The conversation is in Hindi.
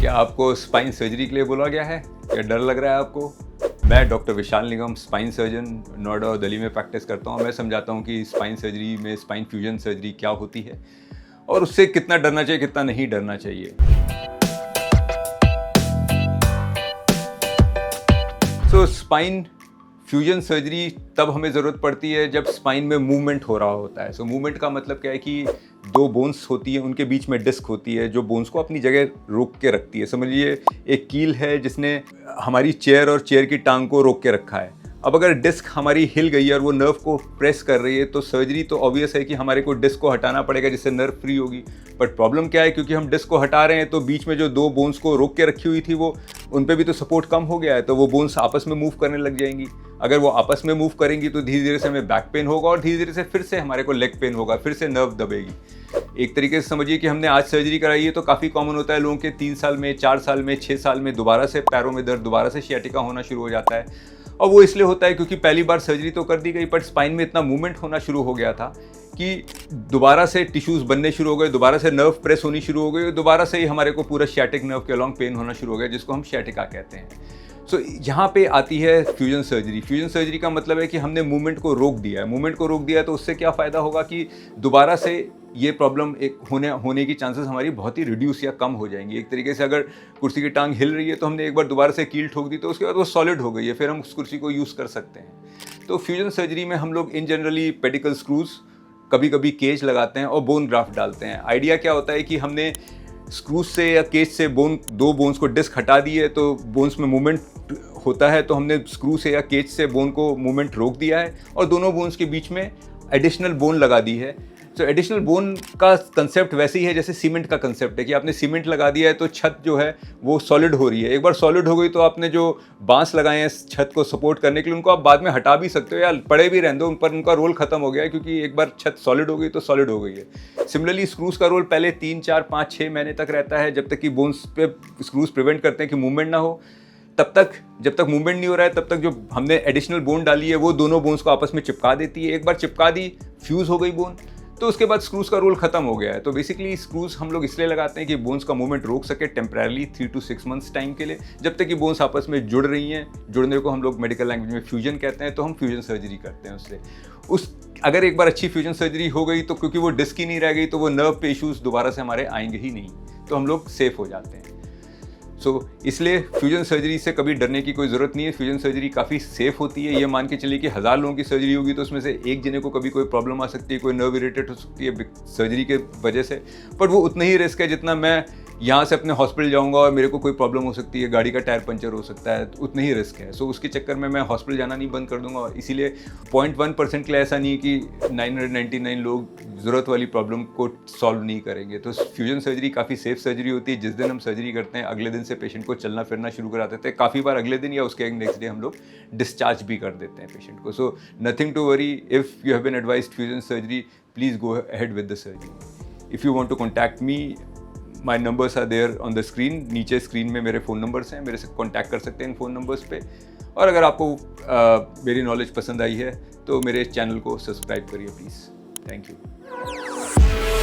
क्या आपको स्पाइन सर्जरी के लिए बोला गया है? क्या डर लग रहा है आपको? मैं डॉक्टर विशाल निगम, स्पाइन सर्जन, नोएडा और दिल्ली में प्रैक्टिस करता हूँ। मैं समझाता हूँ कि स्पाइन सर्जरी में स्पाइन फ्यूजन सर्जरी क्या होती है और उससे कितना डरना चाहिए, कितना नहीं डरना चाहिए। स्पाइन फ्यूजन सर्जरी तब हमें ज़रूरत पड़ती है जब स्पाइन में मूवमेंट हो रहा होता है। मूवमेंट का मतलब क्या है कि दो बोन्स होती है, उनके बीच में डिस्क होती है जो बोन्स को अपनी जगह रोक के रखती है। समझिए एक कील है जिसने हमारी चेयर और चेयर की टांग को रोक के रखा है। अब अगर डिस्क हमारी हिल गई है और वो नर्व को प्रेस कर रही है तो सर्जरी तो ऑब्वियस है कि हमारे को डिस्क को हटाना पड़ेगा जिससे नर्व फ्री होगी। बट प्रॉब्लम क्या है, क्योंकि हम डिस्क को हटा रहे हैं तो बीच में जो दो बोन्स को रोक के रखी हुई थी वो उन पे भी तो सपोर्ट कम हो गया है, तो वो बोन्स आपस में मूव करने लग जाएंगी। अगर वो आपस में मूव करेंगी तो धीरे धीरे से हमें बैक पेन होगा और धीरे धीरे से फिर से हमारे को लेग पेन होगा, फिर से नर्व दबेगी। एक तरीके से समझिए कि हमने आज सर्जरी कराई है तो काफ़ी कॉमन होता है लोगों के 3 साल में, 4 साल में, 6 साल में दोबारा से पैरों में दर्द, दोबारा से सियाटिका होना शुरू हो जाता है। और वो इसलिए होता है क्योंकि पहली बार सर्जरी तो कर दी गई बट स्पाइन में इतना मूवमेंट होना शुरू हो गया था कि दोबारा से टिश्यूज़ बनने शुरू हो गए, दोबारा से नर्व प्रेस होनी शुरू हो गई, दोबारा से ही हमारे को पूरा सियाटिक नर्व के अलॉन्ग पेन होना शुरू हो गया जिसको हम सियाटिका कहते हैं। यहाँ पे आती है फ्यूजन सर्जरी। फ्यूजन सर्जरी का मतलब है कि हमने मूवमेंट को रोक दिया है। मूवमेंट को रोक दिया है तो उससे क्या फ़ायदा होगा कि दोबारा से ये प्रॉब्लम एक होने की चांसेस हमारी बहुत ही रिड्यूस या कम हो जाएंगी। एक तरीके से अगर कुर्सी की टांग हिल रही है तो हमने एक बार दोबारा से कील ठोक दी तो उसके बाद वो सॉलिड हो गई है, फिर हम उस कुर्सी को यूज़ कर सकते हैं। तो फ्यूजन सर्जरी में हम लोग इन जनरली पेडिकल स्क्रूज, कभी कभी केज लगाते हैं और बोन ग्राफ्ट डालते हैं। आइडिया क्या होता है कि हमने स्क्रूज से या केज से दो बोन्स को डिस्क हटा दी है तो बोन्स में मूवमेंट होता है, तो हमने स्क्रू से या केज से बोन को मूवमेंट रोक दिया है और दोनों बोन्स के बीच में एडिशनल बोन लगा दी है। एडिशनल बोन का कंसेप्ट वैसे ही है जैसे सीमेंट का कंसेप्ट है कि आपने सीमेंट लगा दिया है तो छत जो है वो सॉलिड हो रही है। एक बार सॉलिड हो गई तो आपने जो बांस लगाए हैं छत को सपोर्ट करने के लिए उनको आप बाद में हटा भी सकते हो या पड़े भी रहने दो, उन पर उनका रोल खत्म हो गया है क्योंकि एक बार छत सॉलिड हो गई तो सॉलिड हो गई है। सिमिलरली स्क्रूज का रोल पहले 3, 4, 5, 6 महीने तक रहता है जब तक कि बोन्स पे स्क्रूज प्रिवेंट करते हैं कि मूवमेंट ना हो। तब तक जब तक मूवमेंट नहीं हो रहा है तब तक जो हमने एडिशनल बोन डाली है वो दोनों बोन्स को आपस में चिपका देती है। एक बार चिपका दी, फ्यूज हो गई बोन, तो उसके बाद स्क्रूज का रोल खत्म हो गया है। तो बेसिकली स्क्रूज हम लोग इसलिए लगाते हैं कि बोन्स का मूवमेंट रोक सके टेम्परेरली 3 to 6 मंथ्स टाइम के लिए, जब तक कि बोन्स आपस में जुड़ रही हैं। जुड़ने को हम लोग मेडिकल लैंग्वेज में फ्यूजन कहते हैं, तो हम फ्यूजन सर्जरी करते हैं उससे। अगर एक बार अच्छी फ्यूजन सर्जरी हो गई तो क्योंकि वो डिस्क ही नहीं रह गई तो वो नर्व पे इशूज़ दोबारा से हमारे आएंगे ही नहीं, तो हम लोग सेफ हो जाते हैं। इसलिए फ्यूजन सर्जरी से कभी डरने की कोई ज़रूरत नहीं है। फ्यूजन सर्जरी काफ़ी सेफ होती है। ये मान के चलिए कि 1000 लोगों की सर्जरी होगी तो उसमें से एक जने को कभी कोई प्रॉब्लम आ सकती है, कोई नर्व इरिटेट हो सकती है सर्जरी के वजह से, बट वो उतना ही रिस्क है जितना मैं यहाँ से अपने हॉस्पिटल जाऊँगा और मेरे को कोई प्रॉब्लम हो सकती है, गाड़ी का टायर पंचर हो सकता है, तो उतना ही रिस्क है। उसके चक्कर में मैं हॉस्पिटल जाना नहीं बंद कर दूंगा। और इसीलिए 0.1% के लिए ऐसा नहीं है कि 999 लोग ज़रूरत वाली प्रॉब्लम को सॉल्व नहीं करेंगे। तो फ्यूजन सर्जरी काफ़ी सेफ सर्जरी होती है। जिस दिन हम सर्जरी करते हैं अगले दिन से पेशेंट को चलना फिरना शुरू करा देते हैं। काफ़ी बार अगले दिन या उसके नेक्स्ट डे हम लोग डिस्चार्ज भी कर देते हैं पेशेंट को। So nothing to worry, if you have been advised fusion surgery, please go ahead with the surgery. If you want to contact me, my numbers are there on the screen. नीचे स्क्रीन में मेरे फ़ोन नंबर्स हैं, मेरे से कॉन्टैक्ट कर सकते हैं इन फ़ोन नंबर्स पे। और अगर आपको मेरी नॉलेज पसंद आई है तो मेरे चैनल को सब्सक्राइब करिए प्लीज़। Thank you.